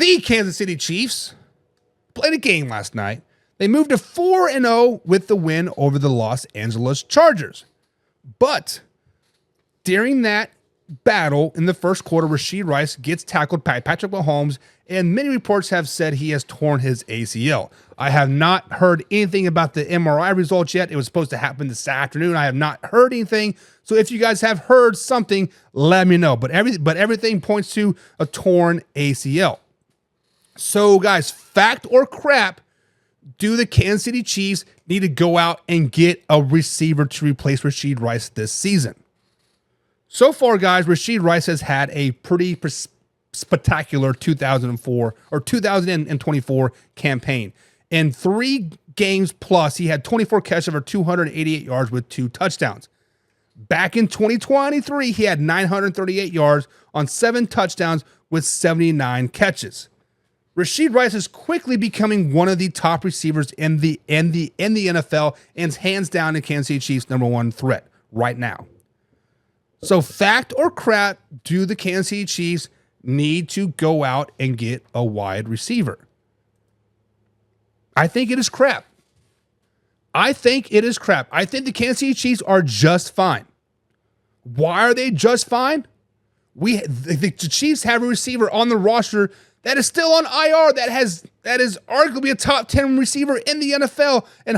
The Kansas City Chiefs played a game last night. They moved to 4-0 with the win over the Los Angeles Chargers. But during that battle in the first quarter, Rashee Rice gets tackled by Patrick Mahomes, and many reports have said he has torn his ACL. I have not heard anything about the MRI results yet. It was supposed to happen this afternoon. I have not heard anything. So if you guys have heard something, let me know. But everything points to a torn ACL. So guys, fact or crap, do the Kansas City Chiefs need to go out and get a receiver to replace Rashee Rice this season? So far, guys, Rashee Rice has had a pretty spectacular 2024 campaign. In 3 games plus, he had 24 catches over 288 yards with 2 touchdowns. Back in 2023, he had 938 yards on 7 touchdowns with 79 catches. Rashee Rice is quickly becoming one of the top receivers in the NFL and hands down the Kansas City Chiefs' #1 threat right now. So fact or crap, do the Kansas City Chiefs need to go out and get a wide receiver? I think it is crap. I think the Kansas City Chiefs are just fine. Why are they just fine? The Chiefs have a receiver on the roster that is still on IR that is arguably a top 10 receiver in the NFL, and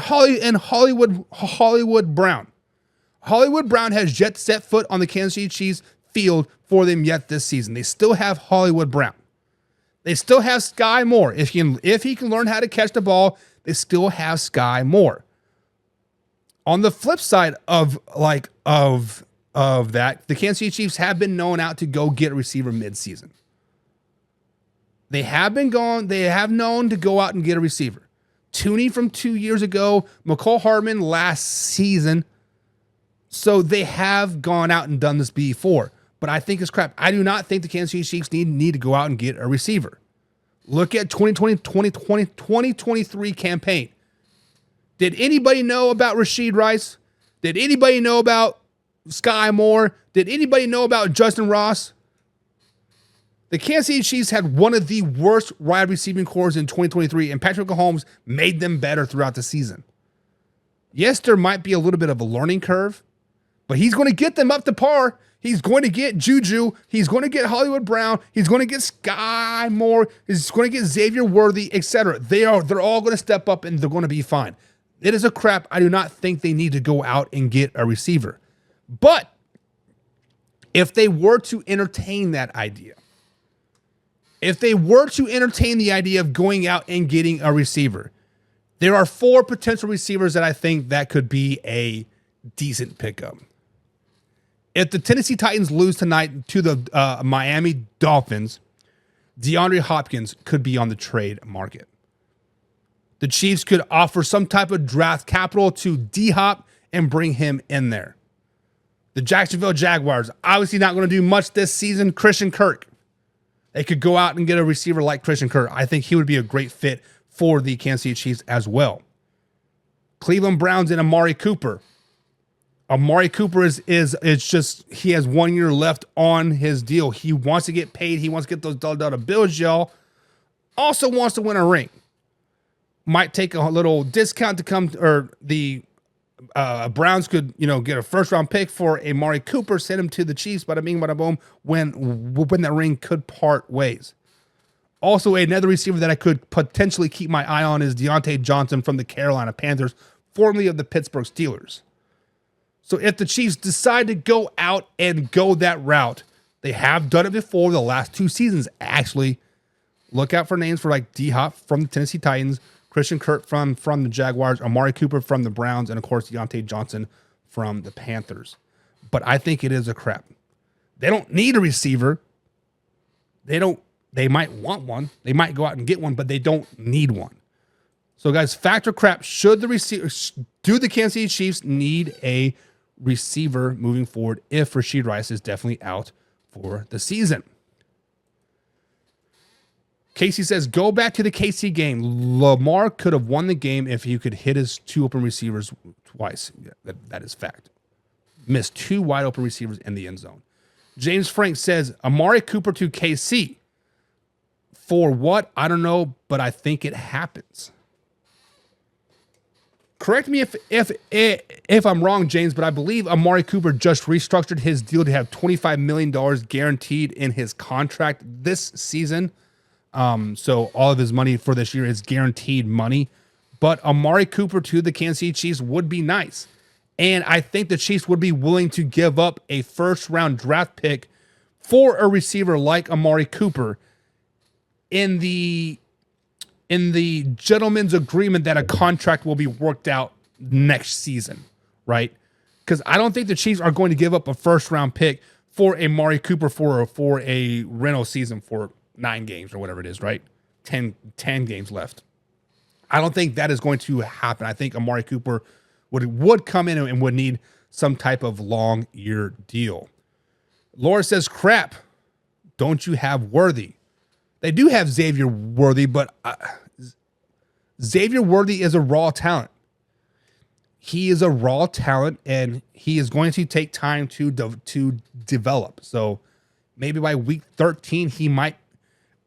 Hollywood Brown. Hollywood Brown has yet to set foot on the Kansas City Chiefs field for them yet this season. They still have Hollywood Brown. They still have Sky Moore. If he can learn how to catch the ball, they still have Sky Moore. On the flip side of that, the Kansas City Chiefs have been known out to go get a receiver midseason. They have known to go out and get a receiver. Tooney from 2 years ago, McCall Hardman last season. So they have gone out and done this before. But I think it's crap. I do not think the Kansas City Chiefs need to go out and get a receiver. Look at 2023 campaign. Did anybody know about Rashee Rice? Did anybody know about Sky Moore? Did anybody know about Justin Ross? The Kansas City Chiefs had one of the worst wide receiving cores in 2023, and Patrick Mahomes made them better throughout the season. Yes, there might be a little bit of a learning curve, but he's going to get them up to par. He's going to get Juju. He's going to get Hollywood Brown. He's going to get Sky Moore. He's going to get Xavier Worthy, etc. They're all going to step up, and they're going to be fine. It is a crap. I do not think they need to go out and get a receiver. But if they were to entertain that idea, if they were to entertain the idea of going out and getting a receiver, there are 4 potential receivers that I think that could be a decent pickup. If the Tennessee Titans lose tonight to the Miami Dolphins, DeAndre Hopkins could be on the trade market. The Chiefs could offer some type of draft capital to D-Hop and bring him in there. The Jacksonville Jaguars, obviously not going to do much this season. Christian Kirk. They could go out and get a receiver like Christian Kirk. I think he would be a great fit for the Kansas City Chiefs as well. Cleveland Browns and Amari Cooper. Amari Cooper is just, he has 1 year left on his deal. He wants to get paid. He wants to get those dollar bills, y'all. Also wants to win a ring. Might take a little discount to come, or the Browns could, get a first round pick for Amari Cooper, send him to the Chiefs, bada bing, bada boom, when that ring could part ways. Also, another receiver that I could potentially keep my eye on is Deontay Johnson from the Carolina Panthers, formerly of the Pittsburgh Steelers. So if the Chiefs decide to go out and go that route, they have done it before the last 2 seasons, actually. Look out for names for like D-Hop from the Tennessee Titans, Christian Kirk from the Jaguars, Amari Cooper from the Browns, and of course Deontay Johnson from the Panthers. But I think it is a crap. They don't need a receiver. They might want one. They might go out and get one, but they don't need one. So guys, fact or crap, do the Kansas City Chiefs need a receiver moving forward if Rashee Rice is definitely out for the season? Casey says, go back to the KC game. Lamar could have won the game if he could hit his 2 open receivers twice. Yeah, that is fact. Missed 2 wide open receivers in the end zone. James Frank says, Amari Cooper to KC. For what? I don't know, but I think it happens. Correct me if I'm wrong, James, but I believe Amari Cooper just restructured his deal to have $25 million guaranteed in his contract this season. So all of his money for this year is guaranteed money. But Amari Cooper to the Kansas City Chiefs would be nice. And I think the Chiefs would be willing to give up a first-round draft pick for a receiver like Amari Cooper in the gentleman's agreement that a contract will be worked out next season, right? Because I don't think the Chiefs are going to give up a first-round pick for Amari Cooper for a rental season for 9 games or whatever it is, right? 10 games left. I don't think that is going to happen. I think Amari Cooper would come in and would need some type of long-year deal. Laura says, crap, don't you have Worthy? They do have Xavier Worthy, but Xavier Worthy is a raw talent. He is a raw talent, and he is going to take time to develop. So maybe by week 13, he might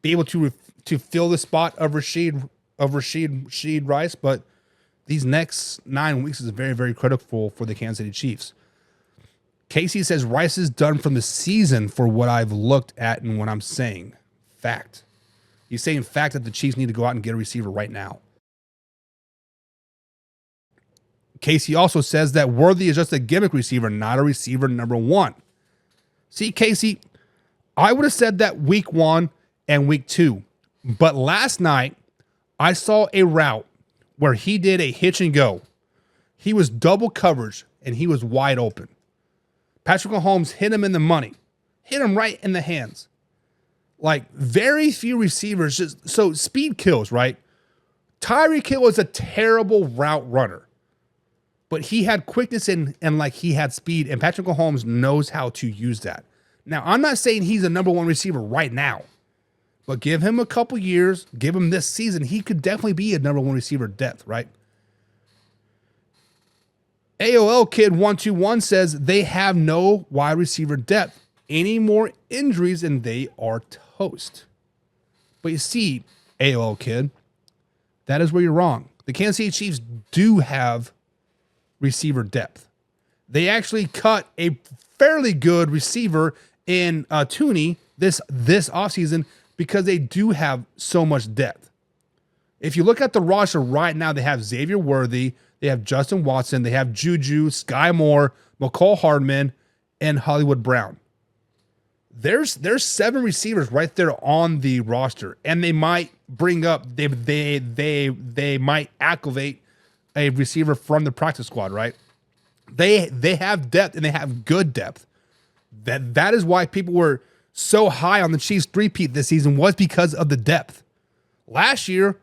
be able to fill the spot of Rashid Rice. But these next 9 weeks is very, very critical for the Kansas City Chiefs. Casey says Rice is done from the season for what I've looked at and what I'm saying. Fact. He's saying fact that the Chiefs need to go out and get a receiver right now. Casey also says that Worthy is just a gimmick receiver, not a receiver number 1. See, Casey, I would have said that week 1 and week 2. But last night, I saw a route where he did a hitch and go. He was double coverage, and he was wide open. Patrick Mahomes hit him in the money. Hit him right in the hands. Like, very few receivers just... So, speed kills, right? Tyreek Hill is a terrible route runner. But he had quickness and like he had speed, and Patrick Mahomes knows how to use that. Now, I'm not saying he's a number 1 receiver right now, but give him a couple years, give him this season, he could definitely be a number 1 receiver depth, right? AOL Kid 121 says they have no wide receiver depth. Any more injuries and they are toast. But you see, AOL Kid, that is where you're wrong. The Kansas City Chiefs do have receiver depth. They actually cut a fairly good receiver in Tooney this offseason because they do have so much depth. If you look at the roster right now, they have Xavier Worthy, they have Justin Watson, they have Juju, Sky Moore, McCall Hardman, and Hollywood Brown. There's 7 receivers right there on the roster, and they might bring up they might activate a receiver from the practice squad, right? They have depth, and they have good depth. That is why people were so high on the Chiefs three-peat this season, was because of the depth. Last year,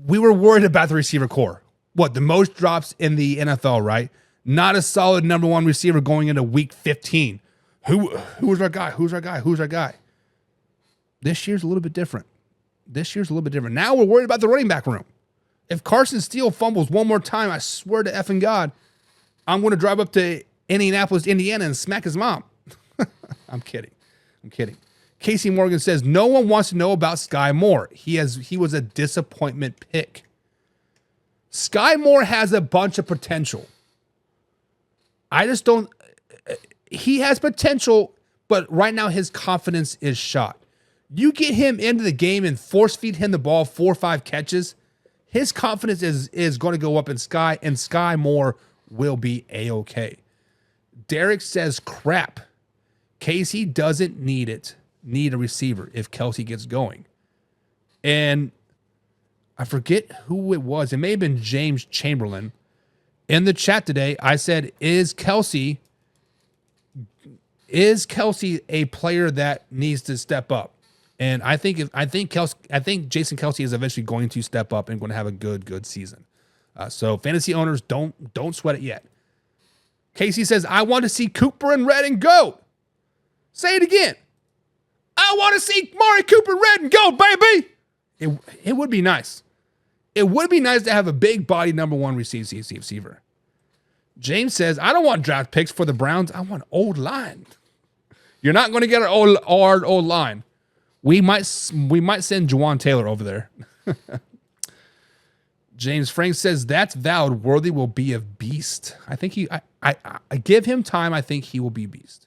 we were worried about the receiver core. What, the most drops in the NFL, right? Not a solid number 1 receiver going into week 15. Who's our guy? Who's our guy? Who's our guy? This year's a little bit different. Now we're worried about the running back room. If Carson Steele fumbles one more time, I swear to effing God, I'm going to drive up to Indianapolis, Indiana, and smack his mom. I'm kidding. Casey Morgan says, no one wants to know about Sky Moore. He was a disappointment pick. Sky Moore has a bunch of potential. I just don't... He has potential, but right now his confidence is shot. You get him into the game and force feed him the ball 4 or 5 catches, his confidence is going to go up in Sky, and Sky Moore will be A-okay. Derek says, crap. Casey doesn't need a receiver if Kelce gets going. And I forget who it was. It may have been James Chamberlain. In the chat today, I said, is Kelce a player that needs to step up? And I think Jason Kelce is eventually going to step up and going to have a good season. So fantasy owners, don't sweat it yet. Casey says, I want to see Cooper and Red and Goat. Say it again. I want to see Amari Cooper, Red and Goat, baby. It would be nice. It would be nice to have a big body number 1 receiver. James says, I don't want draft picks for the Browns. I want old line. You're not going to get an old line. We might send Juwan Taylor over there. James Frank says that's valid. Worthy will be a beast. I think I give him time. I think he will be a beast.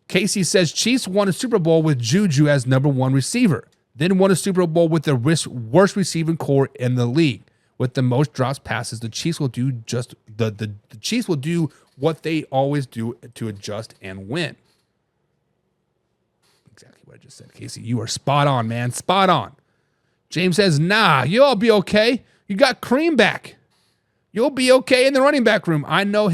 Casey says Chiefs won a Super Bowl with Juju as number one receiver, then won a Super Bowl with the worst receiving core in the league with the most drops passes. The Chiefs will do just the Chiefs will do what they always do to adjust and win. Exactly what I just said, Casey. You are spot on, man. Spot on. James says, nah, you'll be okay. You got Kareem back. You'll be okay in the running back room. I know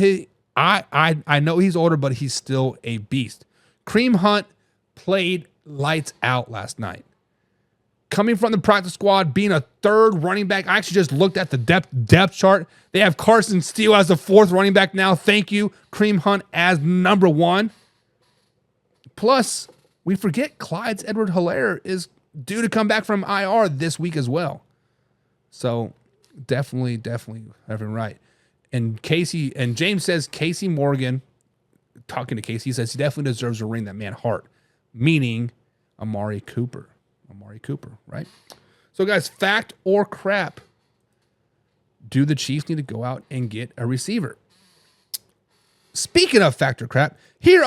I know he's older, but he's still a beast. Kareem Hunt played lights out last night. Coming from the practice squad, being a third running back. I actually just looked at the depth chart. They have Carson Steele as the fourth running back now. Thank you. Kareem Hunt as number one. Plus, we forget Clyde Edwards-Helaire is due to come back from IR this week as well. So definitely having right. And James says Casey Morgan, talking to Casey, he says he definitely deserves a ring, that man Hart, meaning Amari Cooper, right? So guys, fact or crap, do the Chiefs need to go out and get a receiver? Speaking of fact or crap, here on